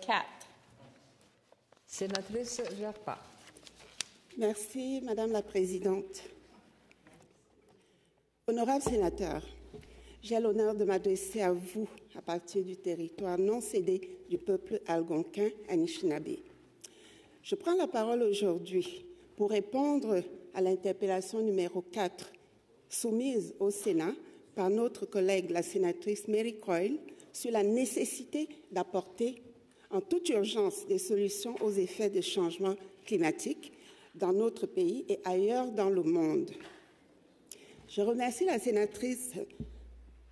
4. Sénatrice Jarpa. Merci, Madame la Présidente. Honorables sénateurs, j'ai l'honneur de m'adresser à vous à partir du territoire non cédé du peuple algonquin Anishinaabe. Je prends la parole aujourd'hui pour répondre à l'interpellation numéro 4 soumise au Sénat par notre collègue, la sénatrice Mary Coyle, sur la nécessité d'apporter en toute urgence des solutions aux effets des changements climatiques dans notre pays et ailleurs dans le monde. Je remercie la sénatrice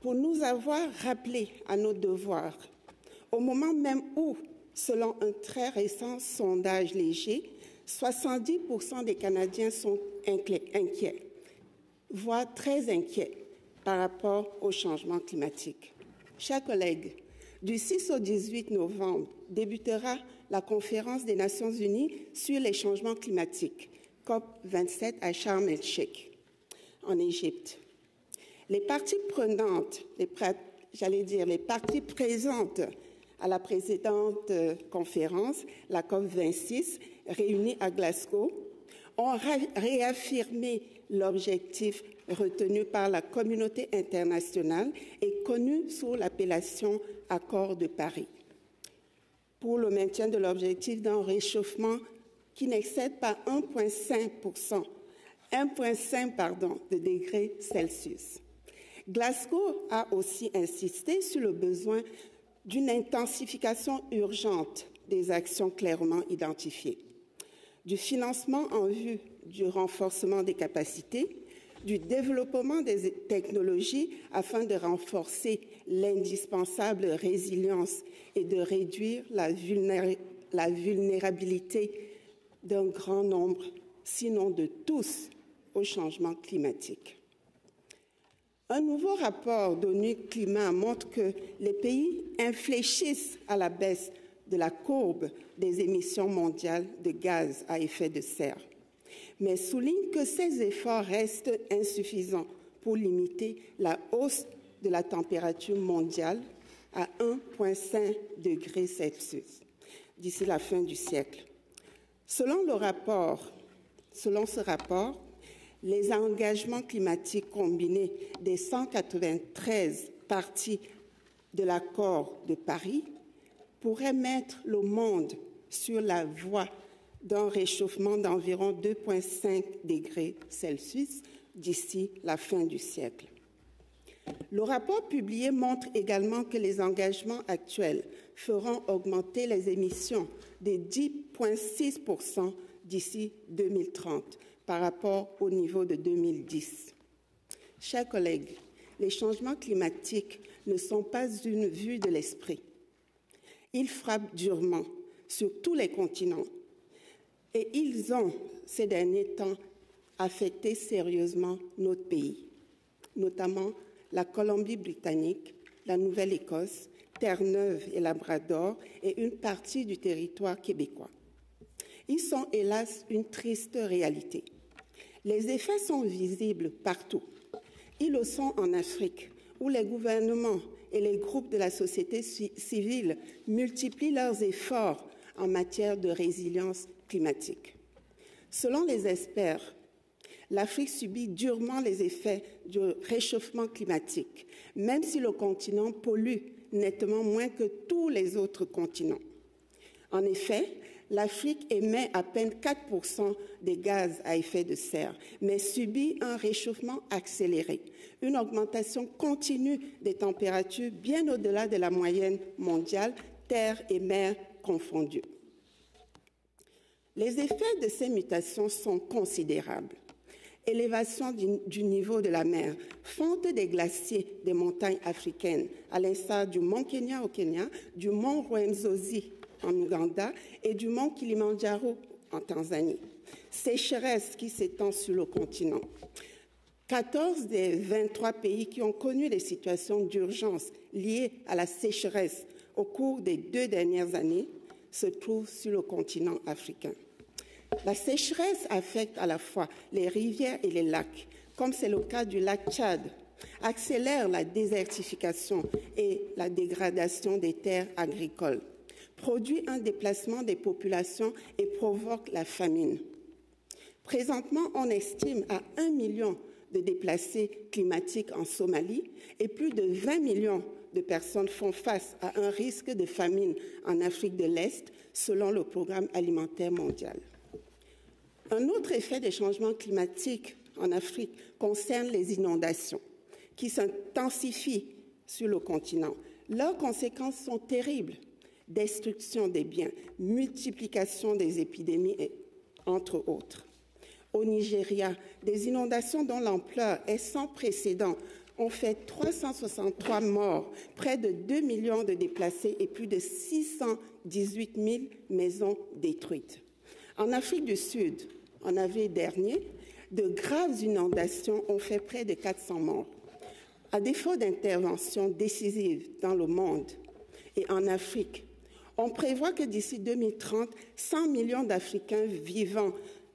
pour nous avoir rappelé à nos devoirs, au moment même où, selon un très récent sondage léger, 70% des Canadiens sont inquiets, voire très inquiets par rapport au changement climatique. Chers collègues, du 6 au 18 novembre débutera la conférence des Nations Unies sur les changements climatiques, COP27 à Sharm el-Sheikh, en Égypte. Les parties prenantes, les parties présentes à la précédente conférence, la COP26, réunie à Glasgow, ont réaffirmé l'objectif retenu par la communauté internationale et connu sous l'appellation Accord de Paris, pour le maintien de l'objectif d'un réchauffement qui n'excède pas 1,5 de degrés Celsius. Glasgow a aussi insisté sur le besoin d'une intensification urgente des actions clairement identifiées, du financement en vue du renforcement des capacités, du développement des technologies afin de renforcer l'indispensable résilience et de réduire la vulnérabilité d'un grand nombre, sinon de tous, au changement climatique. Un nouveau rapport d'ONU Climat montre que les pays infléchissent à la baisse de la courbe des émissions mondiales de gaz à effet de serre, mais souligne que ces efforts restent insuffisants pour limiter la hausse de la température mondiale à 1,5 degré Celsius d'ici la fin du siècle. Selon ce rapport, les engagements climatiques combinés des 193 parties de l'accord de Paris pourraient mettre le monde sur la voie d'un réchauffement d'environ 2,5 degrés Celsius d'ici la fin du siècle. Le rapport publié montre également que les engagements actuels feront augmenter les émissions de 10,6% d'ici 2030 par rapport au niveau de 2010. Chers collègues, les changements climatiques ne sont pas une vue de l'esprit. Ils frappent durement sur tous les continents et ils ont, ces derniers temps, affecté sérieusement notre pays, notamment la Colombie-Britannique, la Nouvelle-Écosse, Terre-Neuve et Labrador et une partie du territoire québécois. Ils sont hélas une triste réalité. Les effets sont visibles partout. Ils le sont en Afrique, où les gouvernements et les groupes de la société civile multiplient leurs efforts en matière de résilience climatique. Selon les experts, l'Afrique subit durement les effets du réchauffement climatique, même si le continent pollue nettement moins que tous les autres continents. En effet, l'Afrique émet à peine 4% des gaz à effet de serre, mais subit un réchauffement accéléré, une augmentation continue des températures bien au-delà de la moyenne mondiale, terre et mer confondues. Les effets de ces mutations sont considérables. Élévation du niveau de la mer, fonte des glaciers des montagnes africaines, à l'instar du mont Kenya au Kenya, du mont Rwenzori en Ouganda et du mont Kilimandjaro en Tanzanie. Sécheresse qui s'étend sur le continent. 14 des 23 pays qui ont connu des situations d'urgence liées à la sécheresse au cours des 2 dernières années se trouvent sur le continent africain. La sécheresse affecte à la fois les rivières et les lacs, comme c'est le cas du lac Tchad, accélère la désertification et la dégradation des terres agricoles, produit un déplacement des populations et provoque la famine. Présentement, on estime à 1 million de déplacés climatiques en Somalie et plus de 20 millions de personnes font face à un risque de famine en Afrique de l'Est, selon le Programme alimentaire mondial. Un autre effet des changements climatiques en Afrique concerne les inondations, qui s'intensifient sur le continent. Leurs conséquences sont terribles. Destruction des biens, multiplication des épidémies, entre autres. Au Nigeria, des inondations dont l'ampleur est sans précédent ont fait 363 morts, près de 2 millions de déplacés et plus de 618 000 maisons détruites. En Afrique du Sud, en avril dernier, de graves inondations ont fait près de 400 morts. À défaut d'intervention décisive dans le monde et en Afrique, on prévoit que d'ici 2030, 100 millions d'Africains vivant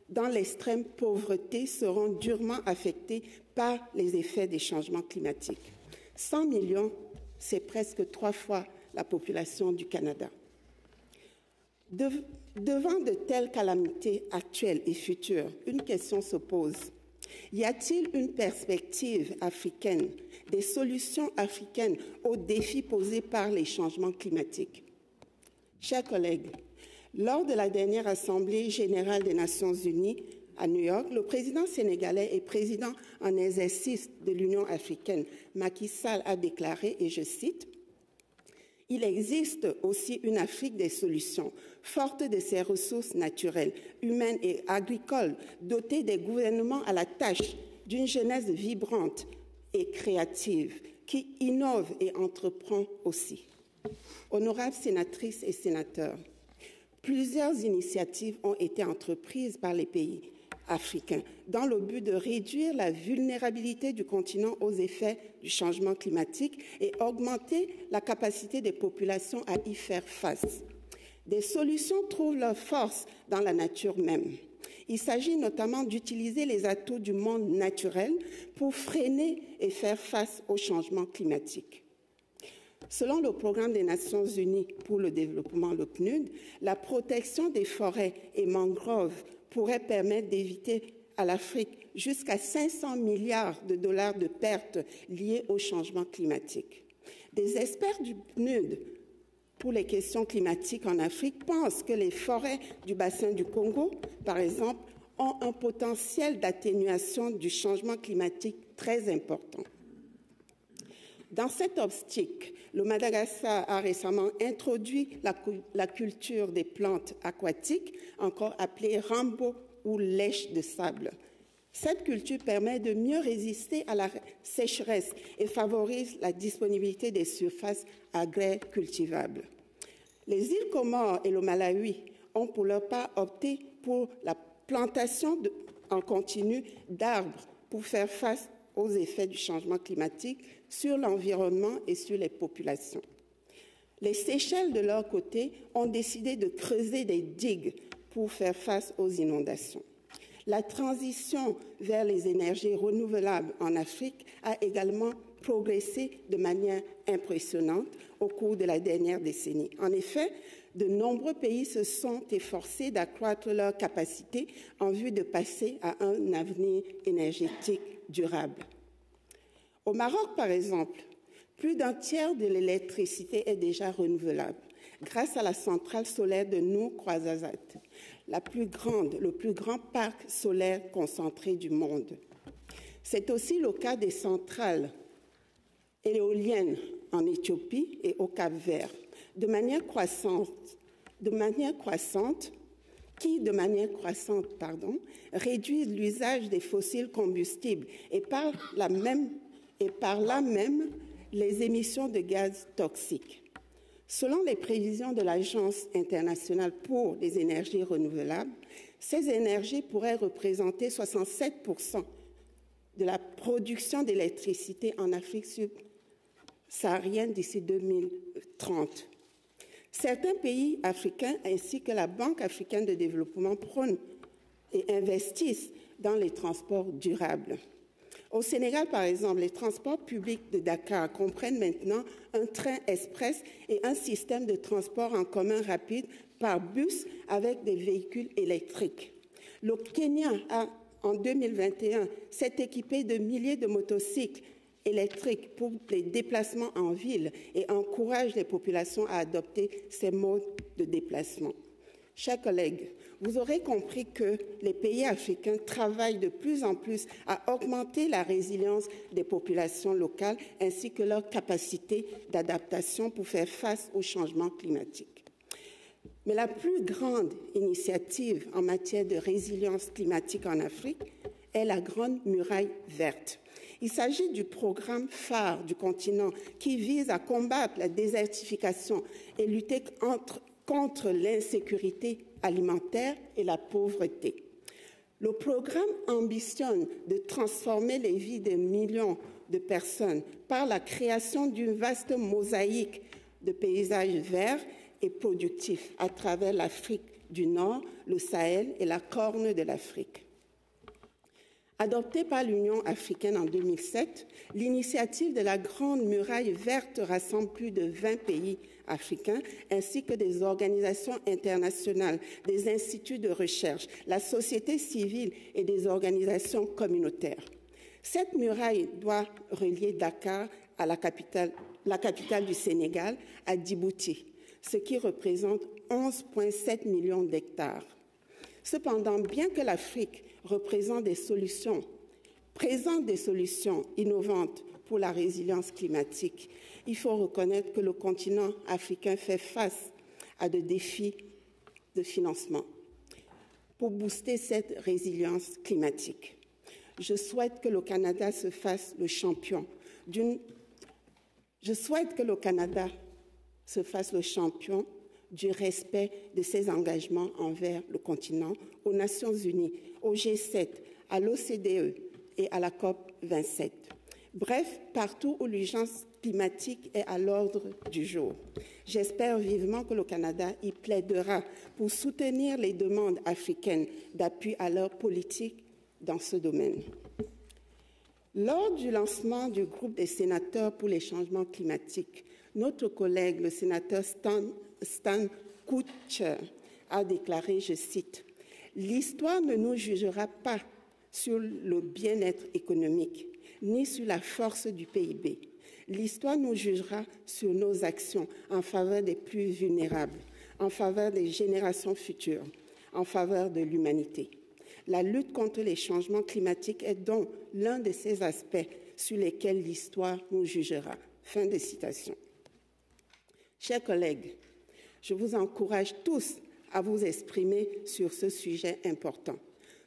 dans l'extrême pauvreté seront durement affectés par les effets des changements climatiques. 100 millions, c'est presque 3 fois la population du Canada. Devant de telles calamités actuelles et futures, une question se pose. Y a-t-il une perspective africaine, des solutions africaines aux défis posés par les changements climatiques? Chers collègues, lors de la dernière Assemblée générale des Nations unies à New York, le président sénégalais et président en exercice de l'Union africaine, Macky Sall, a déclaré, et je cite, « Il existe aussi une Afrique des solutions, forte de ses ressources naturelles, humaines et agricoles, dotée des gouvernements à la tâche d'une jeunesse vibrante et créative, qui innove et entreprend aussi. » Honorables sénatrices et sénateurs, plusieurs initiatives ont été entreprises par les pays africains dans le but de réduire la vulnérabilité du continent aux effets du changement climatique et augmenter la capacité des populations à y faire face. Des solutions trouvent leur force dans la nature même. Il s'agit notamment d'utiliser les atouts du monde naturel pour freiner et faire face au changement climatique. Selon le Programme des Nations unies pour le développement, le PNUD, la protection des forêts et mangroves pourrait permettre d'éviter à l'Afrique jusqu'à 500 milliards de dollars de pertes liées au changement climatique. Des experts du PNUD pour les questions climatiques en Afrique pensent que les forêts du bassin du Congo, par exemple, ont un potentiel d'atténuation du changement climatique très important. Dans cette optique, le Madagascar a récemment introduit la culture des plantes aquatiques, encore appelée rambo ou lèche de sable. Cette culture permet de mieux résister à la sécheresse et favorise la disponibilité des surfaces agraires cultivables. Les îles Comores et le Malawi ont pour leur part opté pour la plantation en continu d'arbres pour faire face aux effets du changement climatique sur l'environnement et sur les populations. Les Seychelles, de leur côté, ont décidé de creuser des digues pour faire face aux inondations. La transition vers les énergies renouvelables en Afrique a également progressé de manière impressionnante au cours de la dernière décennie. En effet, de nombreux pays se sont efforcés d'accroître leurs capacités en vue de passer à un avenir énergétique durable. Au Maroc, par exemple, plus d'un tiers de l'électricité est déjà renouvelable grâce à la centrale solaire de Nour Ouarzazate, le plus grand parc solaire concentré du monde. C'est aussi le cas des centrales éoliennes en Éthiopie et au Cap-Vert, de manière croissante, réduisent l'usage des fossiles combustibles et par là même les émissions de gaz toxiques. Selon les prévisions de l'Agence internationale pour les énergies renouvelables, ces énergies pourraient représenter 67% de la production d'électricité en Afrique subsaharienne d'ici 2030. Certains pays africains ainsi que la Banque africaine de développement prônent et investissent dans les transports durables. Au Sénégal, par exemple, les transports publics de Dakar comprennent maintenant un train express et un système de transport en commun rapide par bus avec des véhicules électriques. Le Kenya en 2021, s'est équipé de milliers de motocycles électriques pour les déplacements en ville et encourage les populations à adopter ces modes de déplacement. Chers collègues, vous aurez compris que les pays africains travaillent de plus en plus à augmenter la résilience des populations locales ainsi que leur capacité d'adaptation pour faire face au changement climatique. Mais la plus grande initiative en matière de résilience climatique en Afrique est la Grande Muraille verte. Il s'agit du programme phare du continent qui vise à combattre la désertification et lutter contre l'insécurité alimentaire et la pauvreté. Le programme ambitionne de transformer les vies de millions de personnes par la création d'une vaste mosaïque de paysages verts et productifs à travers l'Afrique du Nord, le Sahel et la Corne de l'Afrique. Adoptée par l'Union africaine en 2007, l'initiative de la Grande Muraille verte rassemble plus de 20 pays africains ainsi que des organisations internationales, des instituts de recherche, la société civile et des organisations communautaires. Cette muraille doit relier Dakar à la capitale du Sénégal, à Djibouti, ce qui représente 11,7 millions d'hectares. Cependant, bien que l'Afrique présente des solutions innovantes pour la résilience climatique, il faut reconnaître que le continent africain fait face à des défis de financement pour booster cette résilience climatique. Je souhaite que le Canada se fasse le champion du respect de ses engagements envers le continent, aux Nations Unies, au G7, à l'OCDE et à la COP27. Bref, partout où l'urgence climatique est à l'ordre du jour. J'espère vivement que le Canada y plaidera pour soutenir les demandes africaines d'appui à leur politique dans ce domaine. Lors du lancement du groupe des sénateurs pour les changements climatiques, notre collègue, le sénateur Stan Kutcher, a déclaré, je cite, « L'histoire ne nous jugera pas sur le bien-être économique, ni sur la force du PIB. L'histoire nous jugera sur nos actions en faveur des plus vulnérables, en faveur des générations futures, en faveur de l'humanité. La lutte contre les changements climatiques est donc l'un de ces aspects sur lesquels l'histoire nous jugera. » Fin de citation. Chers collègues, je vous encourage tous à vous exprimer sur ce sujet important,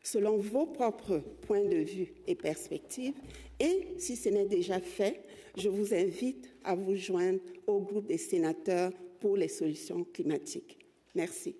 selon vos propres points de vue et perspectives. Et si ce n'est déjà fait, je vous invite à vous joindre au groupe des sénateurs pour les solutions climatiques. Merci.